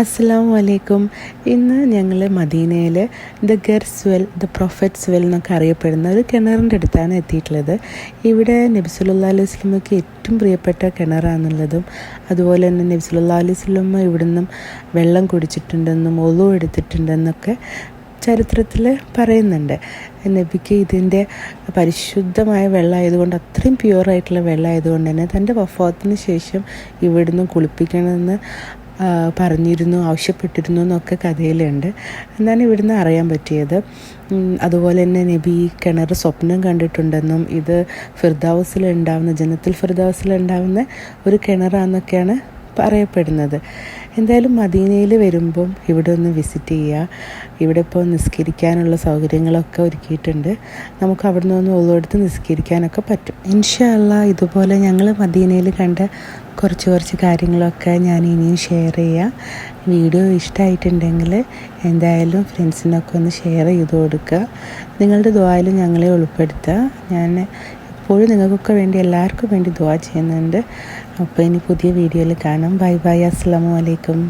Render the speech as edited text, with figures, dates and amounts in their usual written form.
അസ്സലാമു അലൈക്കും. ഇന്ന് ഞങ്ങൾ മദീനയിൽ ദ പ്രൊഫറ്റ്സ് വെൽ എന്നൊക്കെ അറിയപ്പെടുന്ന ഒരു കിണറിൻ്റെ അടുത്താണ് എത്തിയിട്ടുള്ളത്. ഇവിടെ നബി സല്ലല്ലാഹു അലൈഹി വസല്ലമയ്ക്ക് ഏറ്റവും പ്രിയപ്പെട്ട കിണറാണെന്നുള്ളതും അതുപോലെ തന്നെ നബി സല്ലല്ലാഹു അലൈഹി വസല്ലമ ഇവിടുന്നും വെള്ളം കുടിച്ചിട്ടുണ്ടെന്നും ഒളു എടുത്തിട്ടുണ്ടെന്നൊക്കെ ചരിത്രത്തിൽ പറയുന്നുണ്ട്. നബിക്ക് ഇതിൻ്റെ പരിശുദ്ധമായ വെള്ളമായതുകൊണ്ട്, അത്രയും പ്യുവറായിട്ടുള്ള വെള്ളമായതുകൊണ്ട് തന്നെ തൻ്റെ വഫാത്തിന് ശേഷം ഇവിടുന്ന് കുളിപ്പിക്കണമെന്ന് പറഞ്ഞിരുന്നു, ആവശ്യപ്പെട്ടിരുന്നു എന്നൊക്കെ കഥയിലുണ്ട്. എന്നാണ് ഇവിടുന്ന് അറിയാൻ പറ്റിയത്. അതുപോലെ തന്നെ നബി കിണർ സ്വപ്നം കണ്ടിട്ടുണ്ടെന്നും ഇത് ജന്നത്തുൽ ഫിർദൗസിലുണ്ടാവുന്ന ഒരു കിണറാണെന്നൊക്കെയാണ് പറയപ്പെടുന്നത്. എന്തായാലും മദീനയിൽ വരുമ്പം ഇവിടെ ഒന്ന് വിസിറ്റ് ചെയ്യുക. ഇവിടെ ഇപ്പോൾ നിസ്കരിക്കാനുള്ള സൗകര്യങ്ങളൊക്കെ ഒരുക്കിയിട്ടുണ്ട്. നമുക്ക് അവിടെ നിന്ന് ഒന്നെടുത്ത് നിസ്കരിക്കാനൊക്കെ പറ്റും. ഇൻഷാ അല്ലാഹ് ഇതുപോലെ ഞങ്ങൾ മദീനയിൽ കണ്ട കുറച്ച് കാര്യങ്ങളൊക്കെ ഞാൻ ഇനിയും ഷെയർ ചെയ്യാം. വീഡിയോ ഇഷ്ടമായിട്ടുണ്ടെങ്കിൽ എന്തായാലും ഫ്രണ്ട്സിനൊക്കെ ഒന്ന് ഷെയർ ചെയ്ത് കൊടുക്കുക. നിങ്ങളുടെ ദുആയിലും ഞങ്ങളെ ഉൾപ്പെടുത്തുക. ഞാൻ എപ്പോഴും നിങ്ങൾക്കൊക്കെ വേണ്ടി, എല്ലാവർക്കും വേണ്ടി ദുആ ചെയ്യുന്നുണ്ട്. അപ്പോൾ ഇനി പുതിയ വീഡിയോയിൽ കാണാം. Bye bye. അസ്സലാമു അലൈക്കും.